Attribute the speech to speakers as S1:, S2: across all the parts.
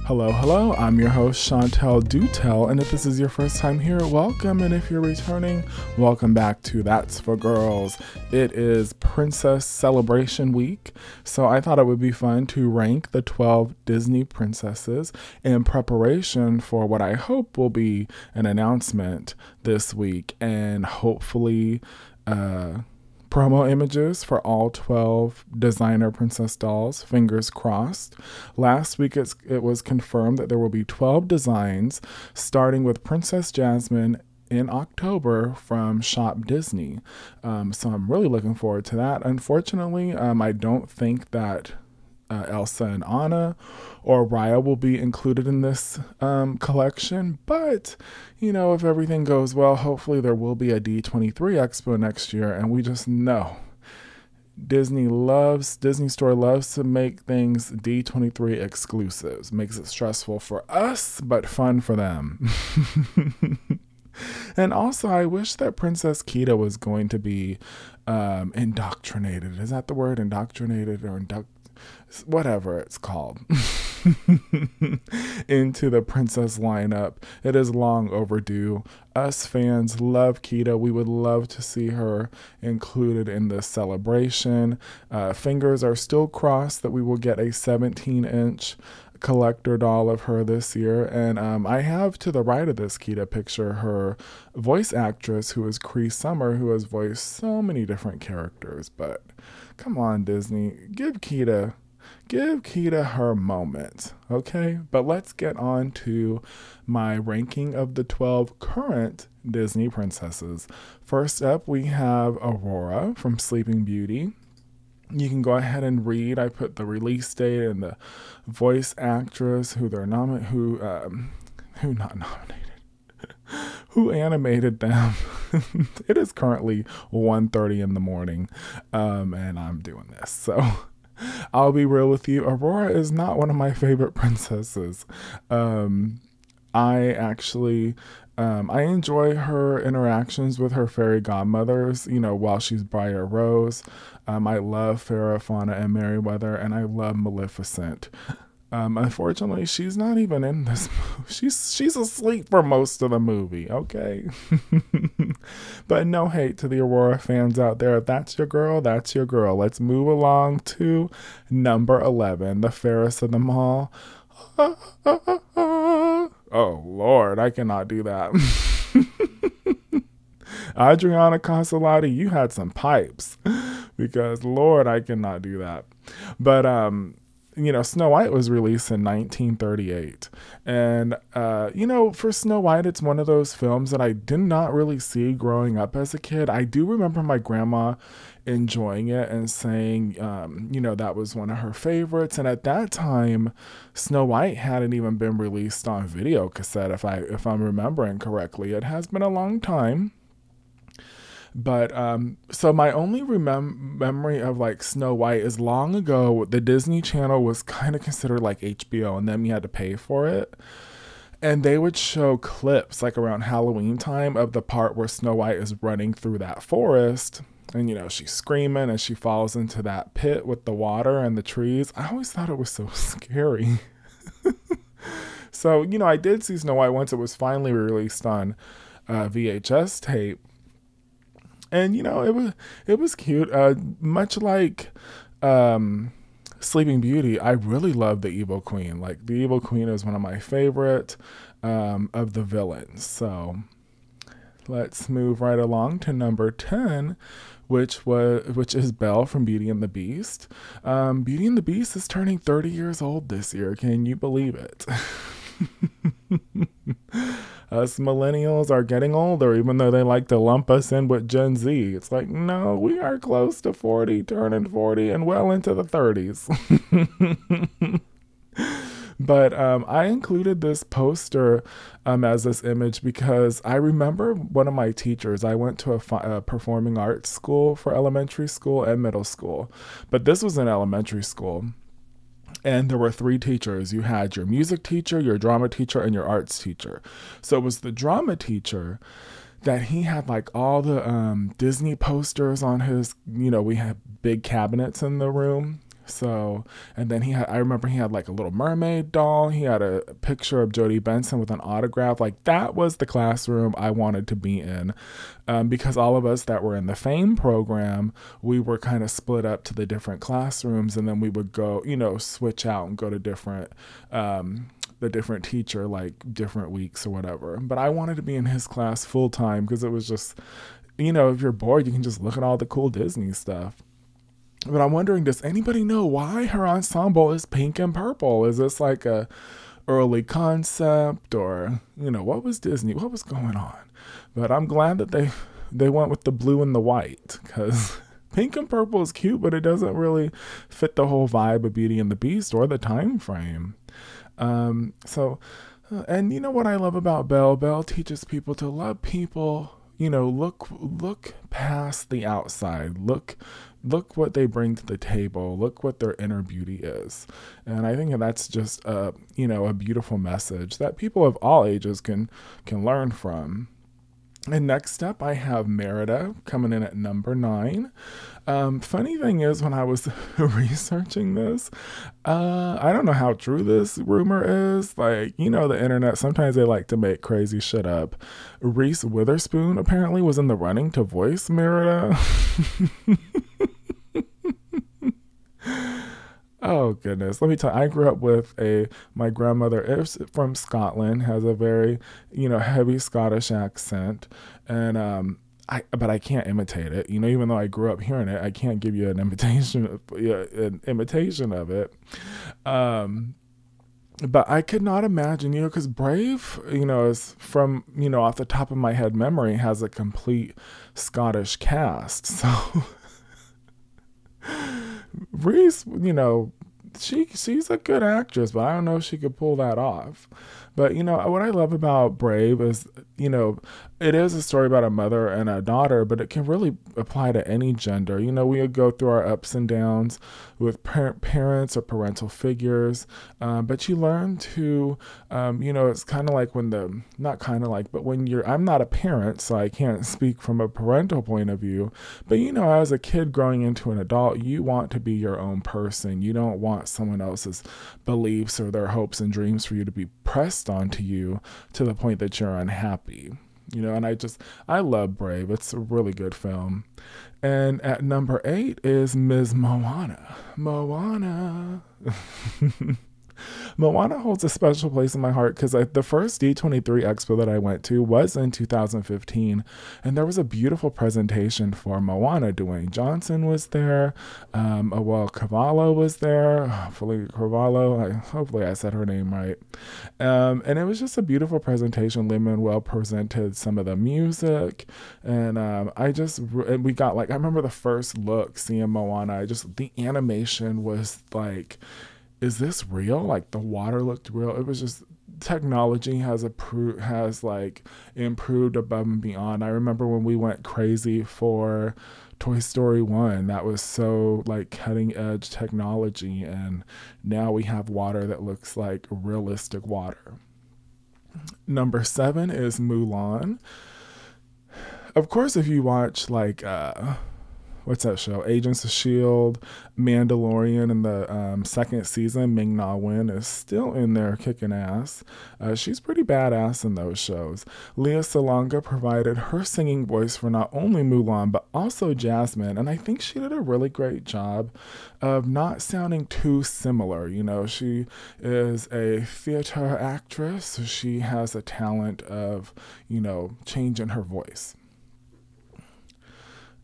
S1: Hello, hello, I'm your host, Chantel Do Tell, and if this is your first time here, welcome, and if you're returning, welcome back to That's for Girls. It is Princess Celebration Week, so I thought it would be fun to rank the 12 Disney princesses in preparation for what I hope will be an announcement this week, and hopefully, promo images for all 12 designer princess dolls, fingers crossed. Last week it was confirmed that there will be 12 designs, starting with Princess Jasmine in October from Shop Disney. So I'm really looking forward to that. Unfortunately, I don't think that Elsa and Anna or Raya will be included in this collection, but if everything goes well, hopefully there will be a D23 Expo next year, and we just know Disney Store loves to make things D23 exclusives. Makes it stressful for us, but fun for them. And also, I wish that Princess Kita was going to be indoctrinated. Is that the word? Indoctrinated or whatever it's called, into the princess lineup. It is long overdue. Us fans love Kita. We would love to see her included in this celebration. Fingers are still crossed that we will get a 17-inch collector doll of her this year. And I have to the right of this Kita picture her voice actress, who is Cree Summer, who has voiced so many different characters. But come on, Disney, give Kita her moment, okay? But let's get on to my ranking of the 12 current Disney princesses. First up, we have Aurora from Sleeping Beauty. You can go ahead and read. I put the release date and the voice actress, who animated them. It is currently 1:30 in the morning, and I'm doing this. So I'll be real with you. Aurora is not one of my favorite princesses. I enjoy her interactions with her fairy godmothers, while she's Briar Rose. I love Farrah, Fauna, and Merryweather, and I love Maleficent. Unfortunately, she's not even in this movie. She's asleep for most of the movie, okay? But no hate to the Aurora fans out there. If that's your girl, that's your girl. Let's move along to number 11, the fairest of them all. Oh, Lord, I cannot do that. Adriana Casalati, you had some pipes, because, Lord, I cannot do that. But, Snow White was released in 1938. And, for Snow White, it's one of those films that I did not really see growing up as a kid. I do remember my grandma enjoying it and saying, that was one of her favorites. And at that time, Snow White hadn't even been released on video cassette, if I'm remembering correctly. It has been a long time. But so my only memory of Snow White is long ago, the Disney Channel was kind of considered like HBO, and then you had to pay for it. And they would show clips around Halloween time of the part where Snow White is running through that forest. And, she's screaming and she falls into that pit with the water and the trees. I always thought it was so scary. So, I did see Snow White once it was finally released on VHS tape. And, it was cute. Much like Sleeping Beauty, I really love the Evil Queen. The Evil Queen is one of my favorite of the villains. So let's move right along to number 10, which is Belle from Beauty and the Beast. Beauty and the Beast is turning 30 years old this year. Can you believe it? Us millennials are getting older, even though they like to lump us in with Gen Z. It's no, we are close to 40, turning 40, and well into the 30s. But I included this poster as this image because I remember one of my teachers. I went to a performing arts school for elementary school and middle school, but this was in elementary school. And there were 3 teachers. You had your music teacher, your drama teacher, and your arts teacher. So it was the drama teacher that he had all the Disney posters on his, we had big cabinets in the room So, and then I remember he had like a little mermaid doll. He had a picture of Jodie Benson with an autograph. Like that was the classroom I wanted to be in, because all of us that were in the FAME program, we were kind of split up to the different classrooms, and then we would go, switch out and go to the different teacher, like different weeks or whatever. But I wanted to be in his class full time because it was just, if you're bored, you can just look at all the cool Disney stuff. But I'm wondering, does anybody know why her ensemble is pink and purple? Is this like a early concept, or what was Disney? What was going on? But I'm glad that they went with the blue and the white, because pink and purple is cute, but it doesn't really fit the whole vibe of Beauty and the Beast or the time frame. And what I love about Belle? Belle teaches people to love people. Look past the outside. Look what they bring to the table. Look what their inner beauty is. And I think that's just a beautiful message that people of all ages can learn from. And next up, I have Merida coming in at number 9. Funny thing is, when I was researching this, I don't know how true this rumor is. Like, the internet, sometimes they like to make crazy shit up. Reese Witherspoon apparently was in the running to voice Merida. Oh goodness, let me tell you, I grew up with my grandmother is from Scotland, has a very, heavy Scottish accent, and but I can't imitate it, even though I grew up hearing it, I can't give you an imitation of it. But I could not imagine, because Brave, is from, off the top of my head memory, has a complete Scottish cast, so Reese, she's a good actress, but I don't know if she could pull that off. But, what I love about Brave is, it is a story about a mother and a daughter, but it can really apply to any gender. We would go through our ups and downs with parents or parental figures, but you learn to, it's kind of like but when I'm not a parent, so I can't speak from a parental point of view, but, as a kid growing into an adult, you want to be your own person. You don't want someone else's beliefs or their hopes and dreams for you to be pressed onto you to the point that you're unhappy. And I love Brave. It's a really good film. And at number 8 is Ms. Moana. Moana. Moana holds a special place in my heart because the first D23 Expo that I went to was in 2015, and there was a beautiful presentation for Moana. Dwayne Johnson was there, Cavallo was there, hopefully I said her name right, and it was just a beautiful presentation. Lin-Manuel presented some of the music, and we got, I remember the first look seeing Moana, the animation was like, is this real? Like, the water looked real. It was just, technology has improved above and beyond. I remember when we went crazy for Toy Story 1, that was so cutting edge technology, and now we have water that looks like realistic water. Number 7 is Mulan. Of course, if you watch what's that show? Agents of S.H.I.E.L.D., Mandalorian, in the second season, Ming-Na Wen is still in there kicking ass. She's pretty badass in those shows. Lea Salonga provided her singing voice for not only Mulan, but also Jasmine, and I think she did a really great job of not sounding too similar. She is a theater actress, so she has a talent of, changing her voice.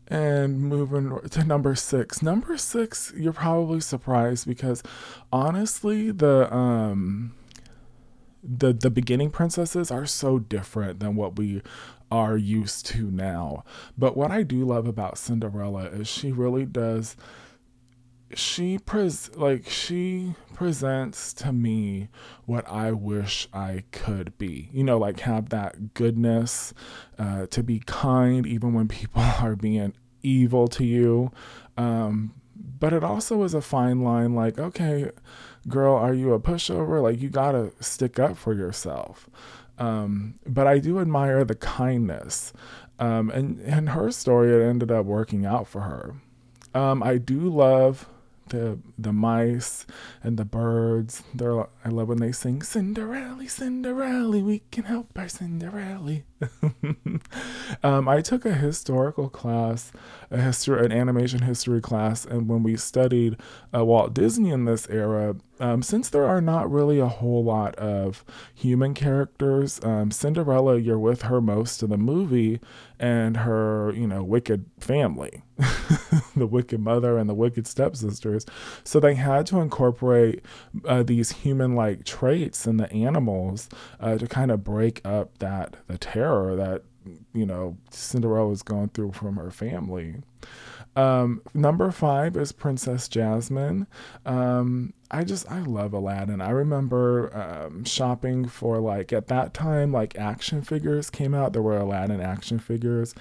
S1: And moving to number 6. Number 6, you're probably surprised because honestly, the beginning princesses are so different than what we are used to now. But what I do love about Cinderella is she really does. She presents to me what I wish I could be. Have that goodness, to be kind even when people are being evil to you. But it also is a fine line, okay, girl, are you a pushover? You gotta stick up for yourself. But I do admire the kindness. And in her story, it ended up working out for her. I do love the mice and the birds. I love when they sing Cinderella, Cinderella, we can help our Cinderella. I took a historical class, an animation history class, and when we studied Walt Disney in this era, since there are not really a whole lot of human characters, Cinderella, you're with her most of the movie, and her, wicked family, the wicked mother and the wicked stepsisters. So they had to incorporate these human-like traits in the animals to kind of break up the terror that Cinderella was going through from her family. Number 5 is Princess Jasmine. I love Aladdin. I remember shopping for, at that time, action figures came out. There were Aladdin action figures,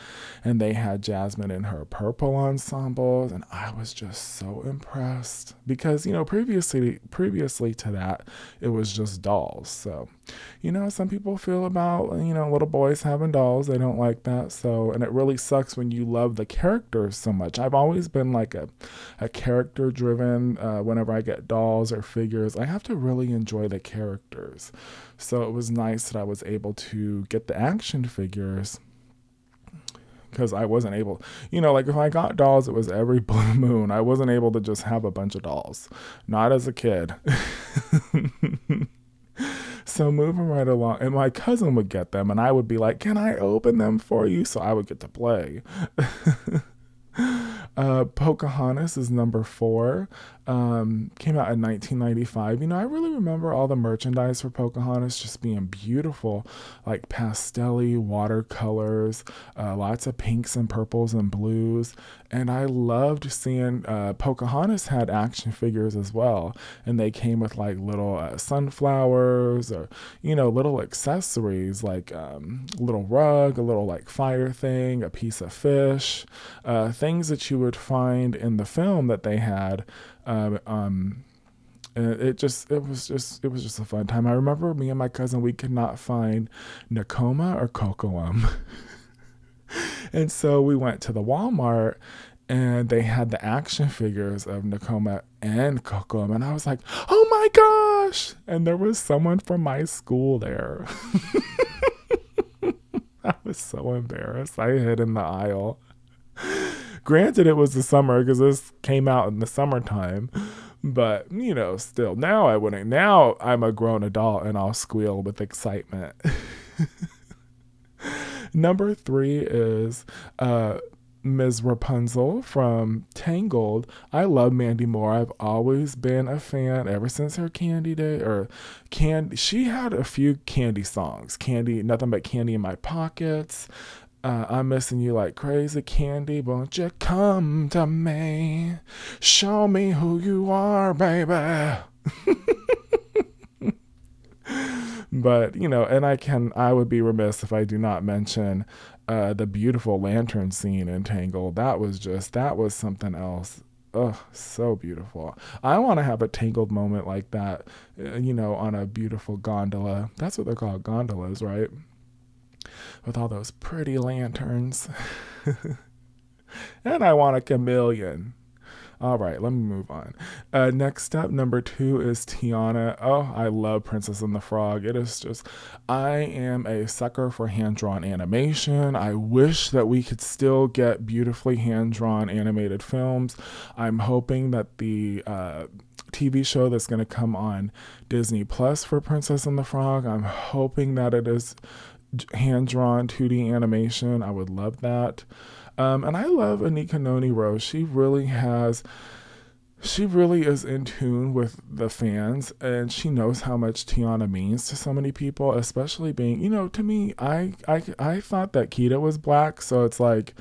S1: and they had Jasmine in her purple ensembles, and I was just so impressed because, previously to that, it was just dolls. So, some people feel about, little boys having dolls. They don't like that. So, and it really sucks when you love the characters so much. I've always been a character driven, whenever I get dolls or figures, I have to really enjoy the characters. So it was nice that I was able to get the action figures because I wasn't able, if I got dolls, it was every blue moon. I wasn't able to just have a bunch of dolls. Not as a kid. So moving right along, and my cousin would get them, and I would be like, can I open them for you? So I would get to play. Pocahontas is number 4. Came out in 1995. I really remember all the merchandise for Pocahontas just being beautiful, like pastel-y watercolors, lots of pinks and purples and blues. And I loved seeing Pocahontas had action figures as well. And they came with little sunflowers or, little accessories like little rug, a little fire thing, a piece of fish, things that you would find in the film that they had. And it was just a fun time. I remember me and my cousin, we could not find Nakoma or Kocoum. And so we went to the Walmart and they had the action figures of Nakoma and Kocoum. And I was like, oh my gosh. And there was someone from my school there. I was so embarrassed. I hid in the aisle. Granted, it was the summer because this came out in the summertime, but still, now I wouldn't. Now I'm a grown adult and I'll squeal with excitement. Number 3 is Ms. Rapunzel from Tangled. I love Mandy Moore. I've always been a fan ever since her Candy Day she had a few Candy songs. Candy, Nothing But Candy in My Pockets. I'm missing you like crazy, Candy. Won't you come to me? Show me who you are, baby. But, and I would be remiss if I do not mention the beautiful lantern scene in Tangled. That was something else. Oh, so beautiful. I want to have a Tangled moment like that, on a beautiful gondola. That's what they're called, gondolas, right? With all those pretty lanterns. And I want a chameleon. All right, let me move on. Next up, number 2 is Tiana. Oh, I love Princess and the Frog. It is just, I am a sucker for hand-drawn animation. I wish that we could still get beautifully hand-drawn animated films. I'm hoping that the TV show that's going to come on Disney Plus for Princess and the Frog, I'm hoping that it is hand-drawn 2D animation. I would love that. And I love Anika Noni Rose. She really is in tune with the fans, and she knows how much Tiana means to so many people, especially being, to me, I thought that Kida was black, so it's like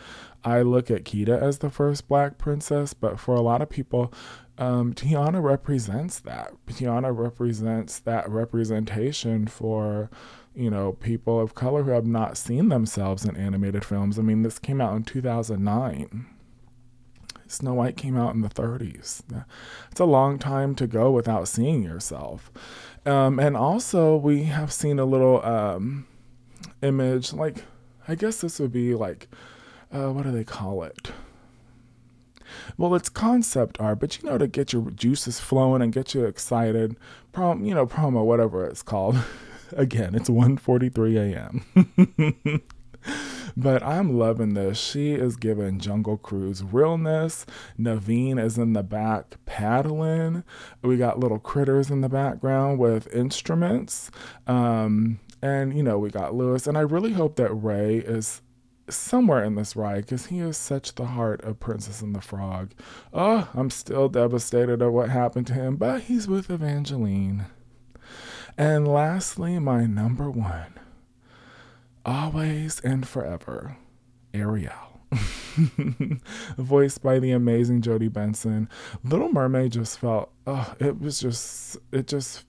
S1: I look at Kida as the first black princess, but for a lot of people, Tiana represents that. Tiana represents that representation for people of color who have not seen themselves in animated films. I mean, this came out in 2009. Snow White came out in the 30s. It's a long time to go without seeing yourself. And also, we have seen a little image, I guess this would be what do they call it? Well, it's concept art, but to get your juices flowing and get you excited, promo, whatever it's called. Again, it's 1:43 a.m. But I'm loving this. She is giving Jungle Cruise realness. Naveen is in the back paddling. We got little critters in the background with instruments. And, we got Lewis. And I really hope that Ray is somewhere in this ride because he is such the heart of Princess and the Frog. Oh, I'm still devastated at what happened to him, but he's with Evangeline. And lastly, my number one. Always and forever, Ariel. Voiced by the amazing Jodie Benson. Little Mermaid just felt, it just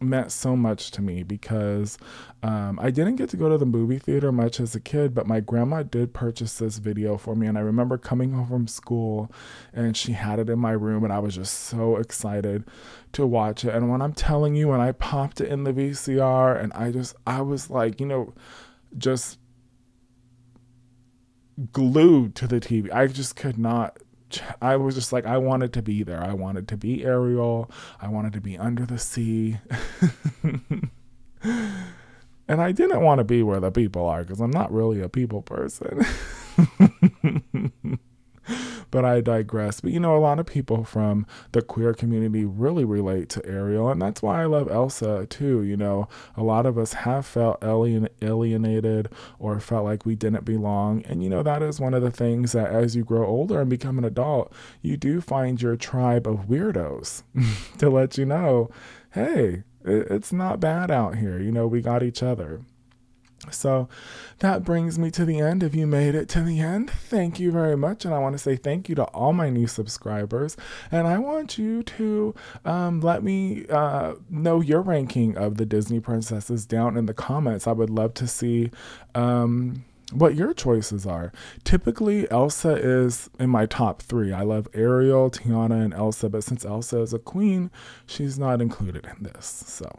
S1: meant so much to me because I didn't get to go to the movie theater much as a kid, but my grandma did purchase this video for me, and I remember coming home from school and she had it in my room, and I was just so excited to watch it. And when I'm telling you, when I popped it in the VCR, and I was like, just glued to the TV. I just could not. I was just like, I wanted to be there. I wanted to be Ariel. I wanted to be under the sea. And I didn't want to be where the people are because I'm not really a people person. But I digress. But a lot of people from the queer community really relate to Ariel, and that's why I love Elsa too. A lot of us have felt alienated or felt like we didn't belong, and that is one of the things that as you grow older and become an adult, you do find your tribe of weirdos to let you know, hey, it's not bad out here. We got each other. So that brings me to the end. If you made it to the end, thank you very much. And I want to say thank you to all my new subscribers. And I want you to let me know your ranking of the Disney princesses down in the comments. I would love to see what your choices are. Typically, Elsa is in my top 3. I love Ariel, Tiana, and Elsa. But since Elsa is a queen, she's not included in this. So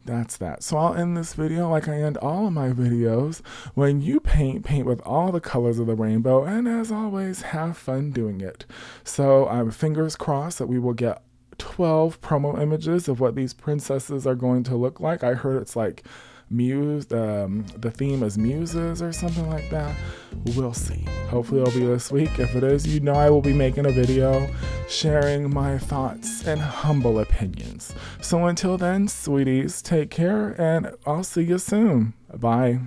S1: that's that. So I'll end this video like I end all of my videos. When you paint with all the colors of the rainbow, and as always, have fun doing it. So I'm fingers crossed that we will get 12 promo images of what these princesses are going to look like. I heard it's like the theme is muses or something like that. We'll see. Hopefully it'll be this week. If it is, I will be making a video sharing my thoughts and humble opinions. So until then, sweeties, take care, and I'll see you soon. Bye.